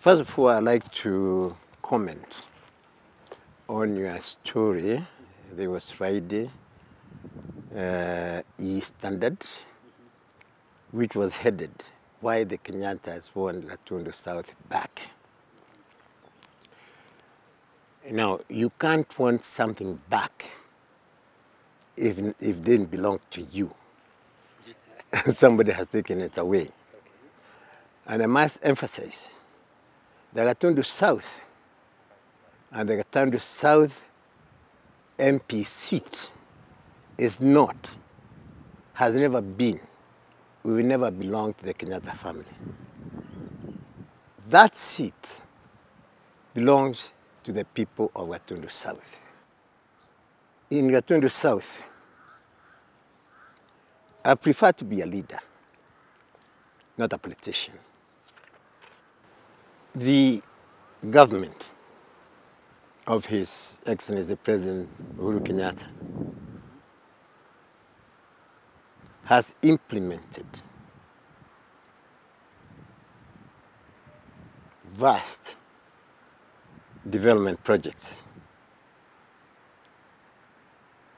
First of all, I'd like to comment on your story. There was Friday, E-Standard, which was headed why the Kenyattas won Gatundu South back. Now, you can't want something back even if it didn't belong to you. Somebody has taken it away. And I must emphasize, the Gatundu South and the Gatundu South MP seat is not, has never been, we will never belong to the Kenyatta family. That seat belongs to the people of Gatundu South. In Gatundu South, I prefer to be a leader, not a politician. The government of His Excellency President Uhuru Kenyatta has implemented vast development projects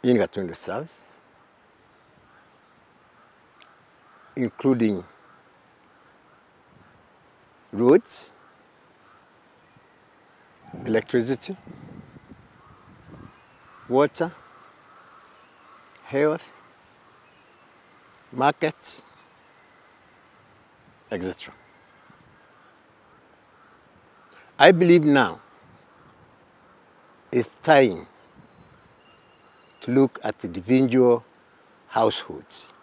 in Gatundu South, including roads, electricity, water, health, markets, etc. I believe now it's time to look at the individual households.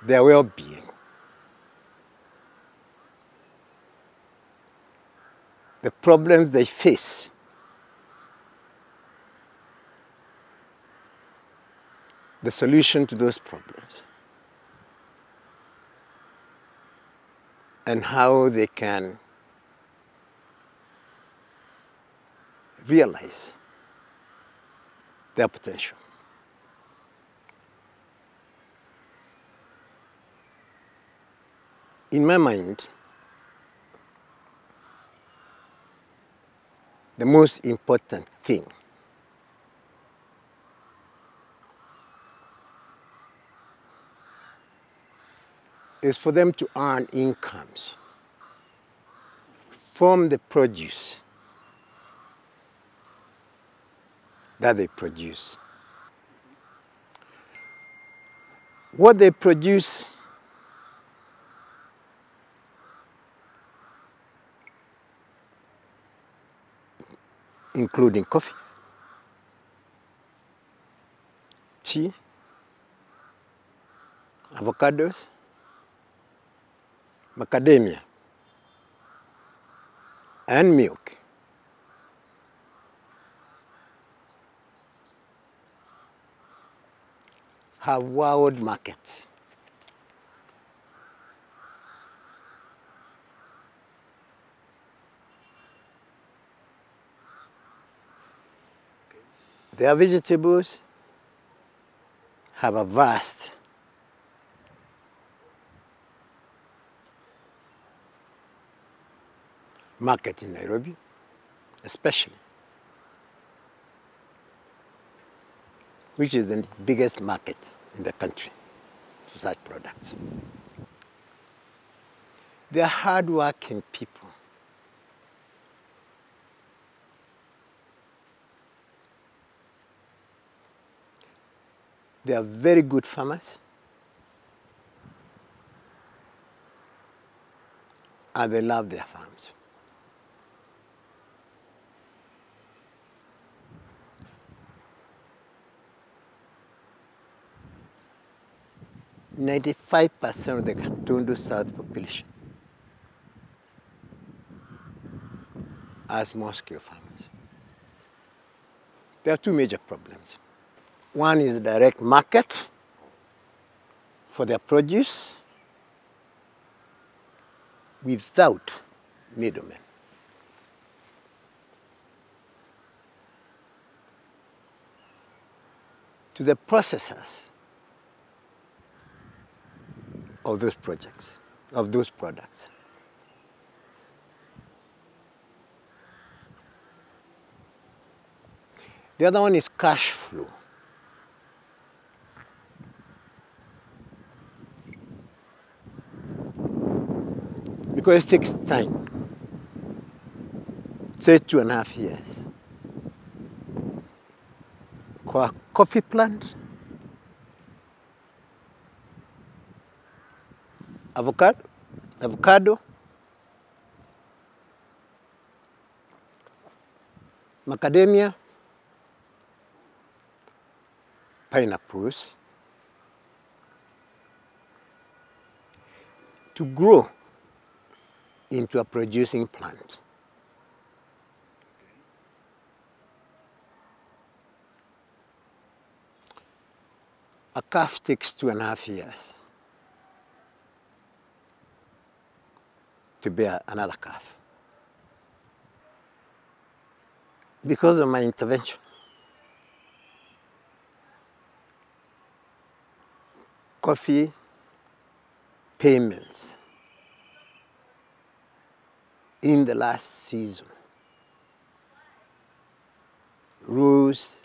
Their well-being, the problems they face, the solution to those problems, and how they can realize their potential. In my mind, the most important thing is for them to earn incomes from the produce that they produce. What they produce including coffee, tea, avocados, macadamia, and milk. Have world markets. Their vegetables have a vast market in Nairobi, especially, which is the biggest market in the country for such products. They are hard-working people. They are very good farmers, and they love their farms. "95% of the Gatundu South population are small-scale farmers. There are two major problems. One is the direct market for their produce without middlemen. To the processors of those projects, of those products. The other one is cash flow. Because it takes time, say 2.5 years. Coffee plant, avocado, macadamia, pineapples, to grow into a producing plant. A calf takes 2.5 years to bear another calf. Because of my intervention, coffee payments in the last season rose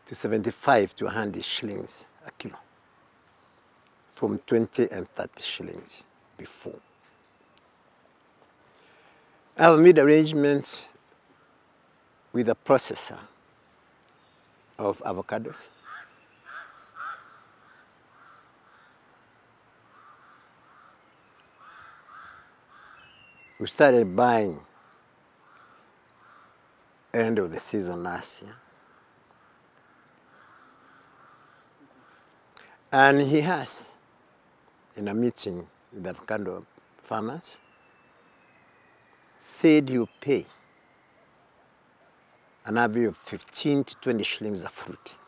to 75 to 100 shillings a kilo, from 20 and 30 shillings before. I have made arrangements with a processor of avocados. We started buying end of the season last year. And he has, in a meeting with avocado farmers, said he'll pay an average of 15 to 20 shillings a fruit.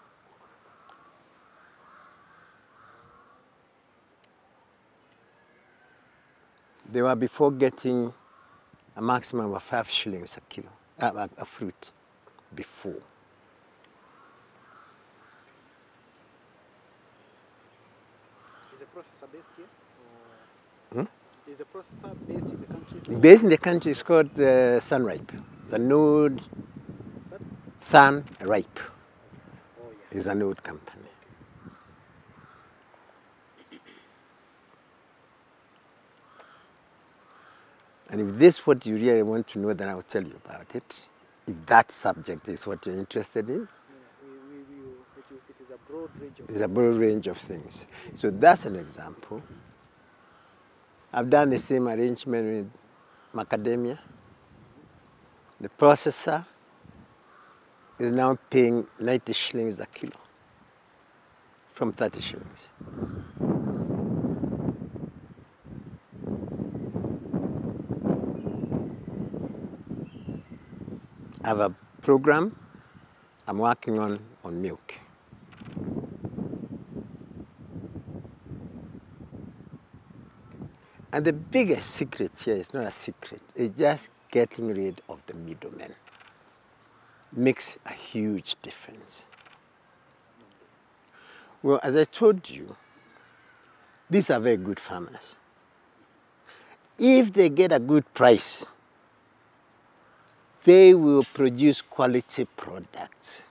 They were before getting a maximum of 5 shillings a kilo, a fruit, before. Is the processor based here? Or is the processor based in the country? Based in the country is called Sunripe. The Node Sunripe is a Node company. And if this is what you really want to know, then I'll tell you about it. If that subject is what you're interested in. It is a broad range of It's a broad range of things. So that's an example. I've done the same arrangement with macadamia. The processor is now paying 90 shillings a kilo from 30 shillings. I have a program I'm working on milk. And the biggest secret here is not a secret. It's just getting rid of the middlemen. Makes a huge difference. Well, as I told you, these are very good farmers. If they get a good price, they will produce quality products.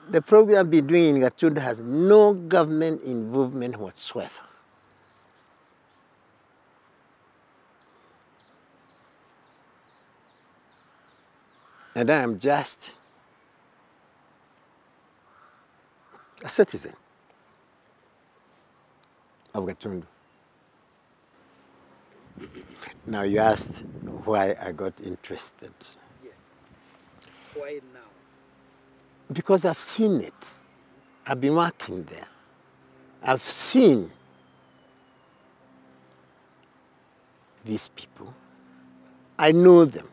The program I've been doing in Gatundu has no government involvement whatsoever. And I am just a citizen of Gatundu. Now you asked why I got interested. Yes. Why now? Because I've seen it. I've been working there. I've seen these people. I know them.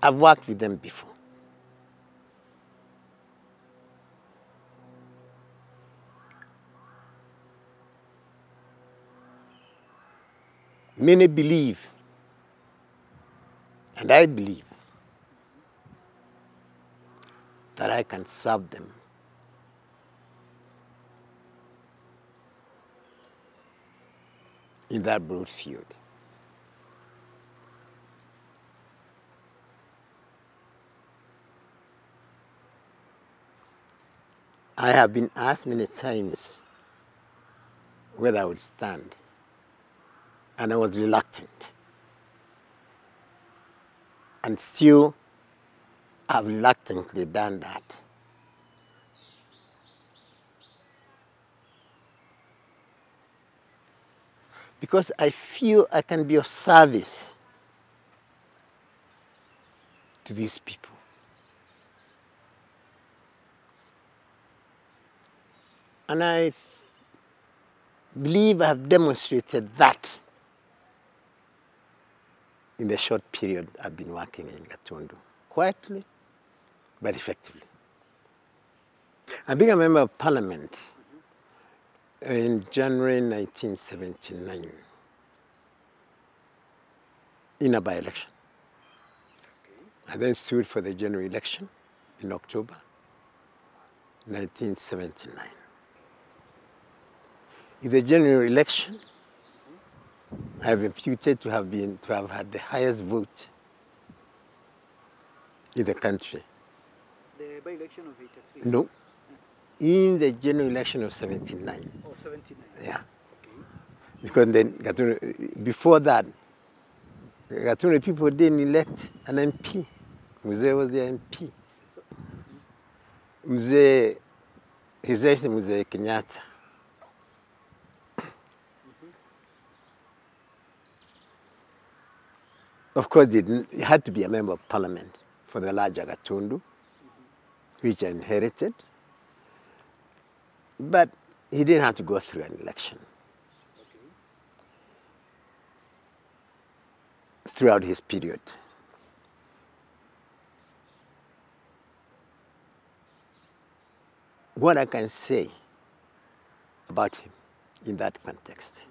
I've worked with them before. Many believe, and I believe, that I can serve them in that broad field. I have been asked many times whether I would stand, and I was reluctant. And still, I've reluctantly done that. Because I feel I can be of service to these people. And I believe I have demonstrated that in the short period I've been working in Gatundu, quietly but effectively. I became a member of Parliament in January 1979 in a by-election. I then stood for the general election in October 1979. In the general election, I am reputed to have had the highest vote in the country. The by-election of 83? No, in the general election of 79. Oh, 79. Yeah. Okay. Because then Gatundu, before that, Gatundu people didn't elect an MP. Muigai was the MP. Muigai, his name was Muigai Kenyatta. Of course, he had to be a member of Parliament for the larger Gatundu, which I inherited. But he didn't have to go through an election. Okay. Throughout his period. What I can say about him in that context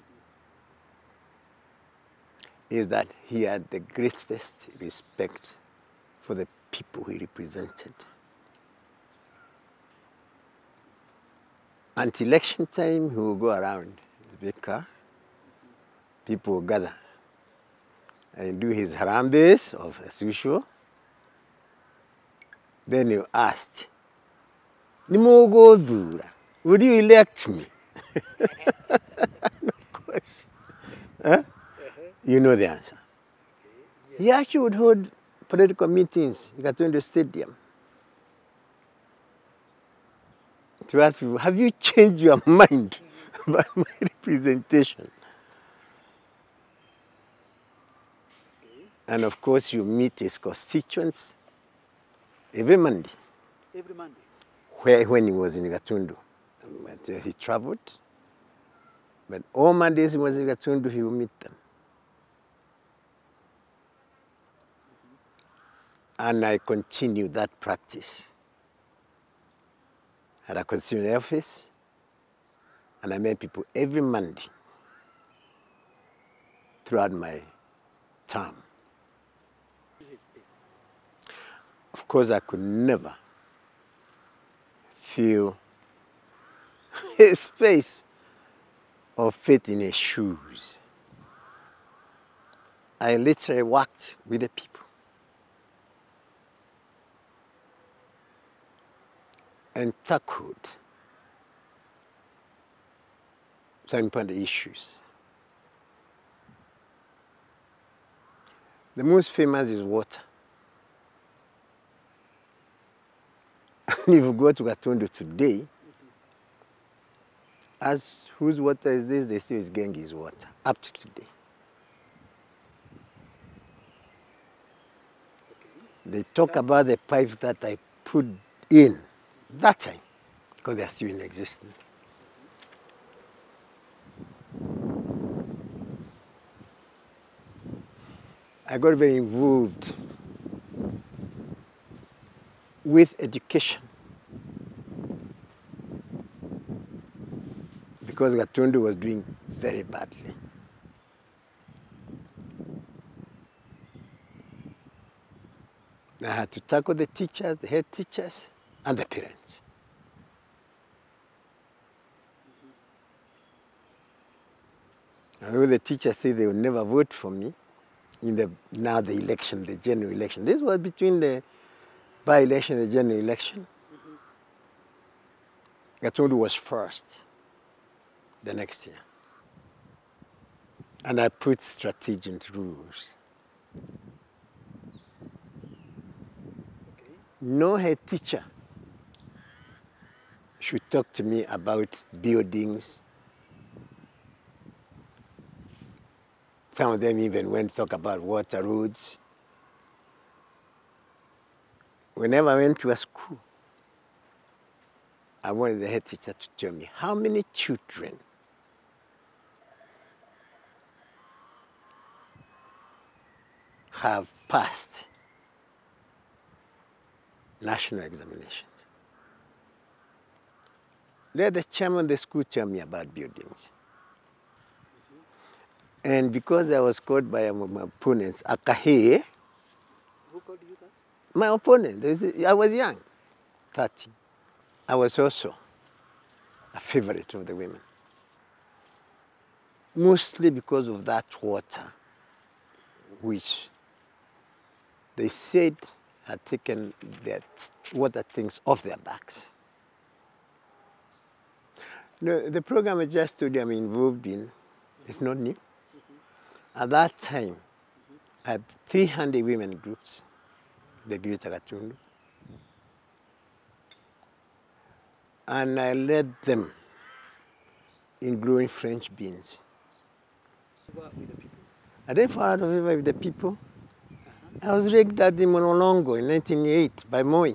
is that he had the greatest respect for the people he represented. Until election time, he will go around his big car, people will gather and do his harambes, as usual. Then he asked, "Nimogodura, would you elect me?" Of course. Huh? You know the answer. Okay. He actually would hold political meetings in Gatundu Stadium to ask people, have you changed your mind about my representation? Okay. And of course, you meet his constituents every Monday. Every Monday? When he was in Gatundu. But he traveled. But all Mondays he was in Gatundu, he would meet them. And I continued that practice. At a constituent office, and I met people every Monday throughout my term. Of course, I could never feel his space or fit in his shoes. I literally worked with the people. And tackled some important issues. The most famous is water. And if you go to Gatundu today, as whose water is this? They say it's Ngengi's water, up to today. They talk about the pipes that I put in that time, because they're still in existence. I got very involved with education because Gatundu was doing very badly. I had to tackle the teachers, the head teachers, and the parents. I know the teachers say they will never vote for me in the election, the general election. This was between the by-election and the general election. Gatundu was first the next year. And I put strategic rules. Okay. No head teacher should talk to me about buildings. Some of them even went to talk about water roads. Whenever I went to a school, I wanted the head teacher to tell me how many children have passed national examinations. Let the chairman of the school tell me about buildings. And because I was called by my opponents, a kahii, Who called you that? my opponent, I was young, 30. I was also a favorite of the women. Mostly because of that water, which they said had taken that water things off their backs. No, the program I just told you I'm involved in is not new. At that time, I had 300 women groups, the Greater Gatundu. And I led them in growing French beans. With the people. I didn't fall out of favor with the people. I was rigged at the Monolongo in 1908 by Moi.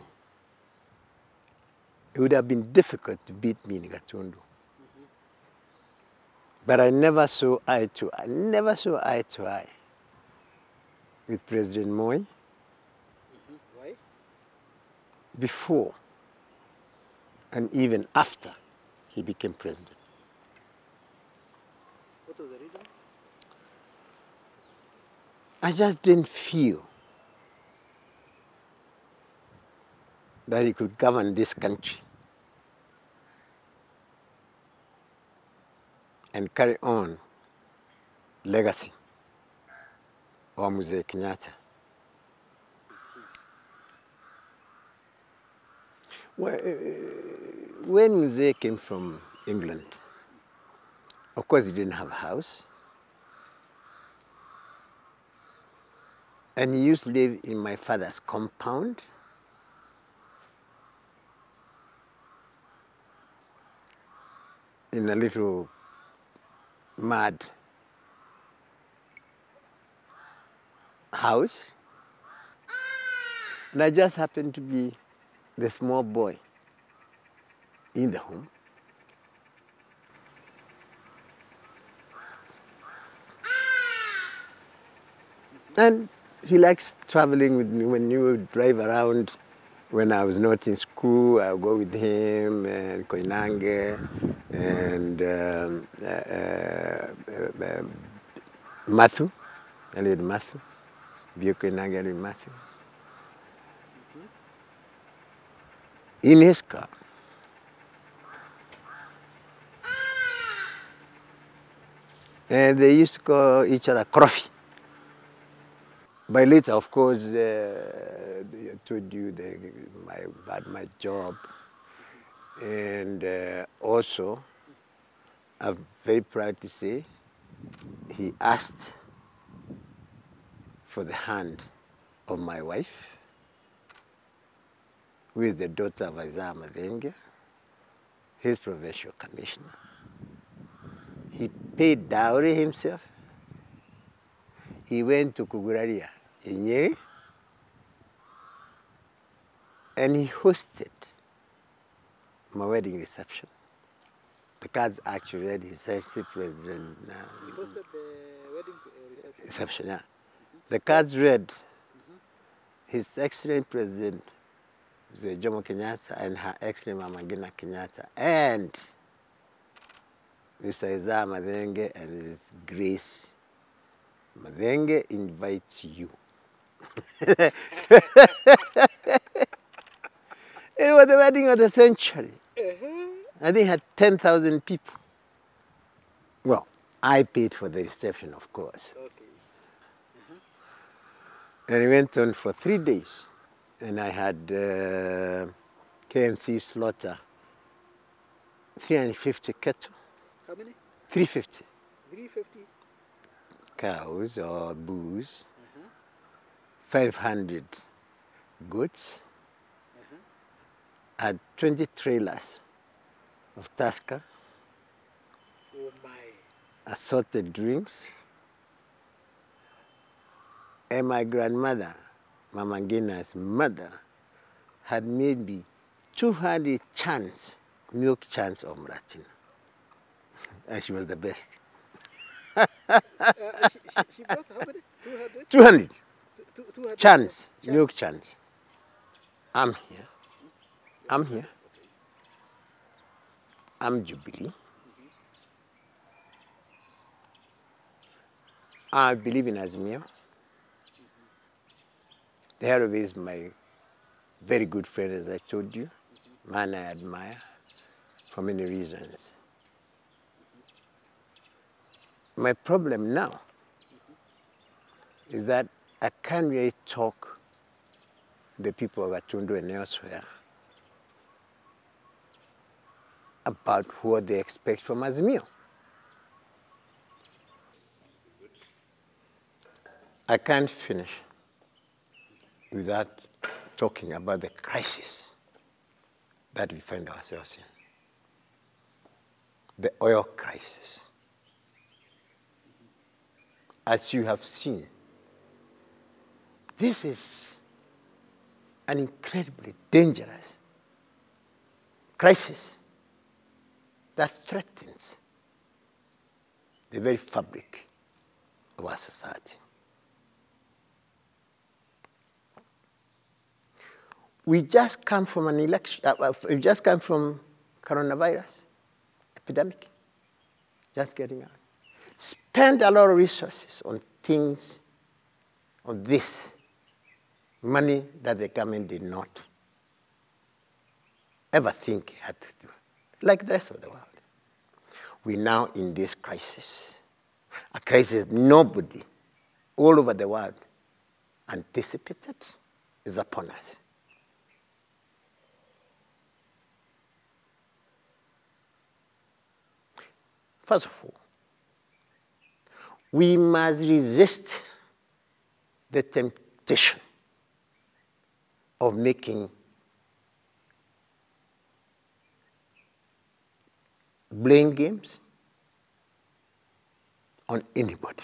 It would have been difficult to beat me in Gatundu. But I never saw eye to eye with President Moi Why? before and even after he became president. What was the reason? I just didn't feel that he could govern this country and carry on legacy of Muigai Kenyatta. Well, when Muigai came from England, of course he didn't have a house. And he used to live in my father's compound. In a little mud house. And I just happened to be the small boy in the home. And he likes traveling with me. When you drive around, when I was not in school, I would go with him and Koinange and Matthew, Elliot Matthew, Bio Koinange, Elliot Matthew. In his car. And they used to call each other Krofi. By later, of course, I told you about my job. And also, I'm very proud to say, he asked for the hand of my wife, who is the daughter of Isaiah Madenge, his provincial commissioner. He paid dowry himself. He went to Kuguraria in Nyeri, and he hosted my wedding reception. The cards actually read His Excellency President. He hosted the wedding reception. Yeah. The cards read His Excellency President Jomo Kenyatta and Her Excellency Mama Ngina Kenyatta and Mr. Isaiah Madenge and His Grace Madenge invites you. It was the wedding of the century. I think it had 10,000 people. Well, I paid for the reception, of course. Okay. And it went on for 3 days. And I had KMC slaughter 350 cattle. How many? 350 350. cows or bulls, 500 goats, had 20 trailers of Tusker, Oh my. assorted drinks. And my grandmother, Mama Ngina's mother, had made me 200 chans, milk chans of Muratina. And she was the best. She brought how many? 200? 200 200 chans, milk chans. I'm here. I'm here. I'm Jubilee. I believe in Azimio. The head of it is my very good friend, as I told you, man I admire for many reasons. My problem now is that I can't really talk to the people of Gatundu and elsewhere about what they expect from Azimio. I can't finish without talking about the crisis that we find ourselves in. The oil crisis. As you have seen, this is an incredibly dangerous crisis that threatens the very fabric of our society. We just come from an election, we just come from coronavirus epidemic, just getting out. Spend a lot of resources on things, on this money that the government did not ever think had to do, like the rest of the world. We're now in this crisis, a crisis nobody all over the world anticipated is upon us. First of all, we must resist the temptation of making blame games on anybody.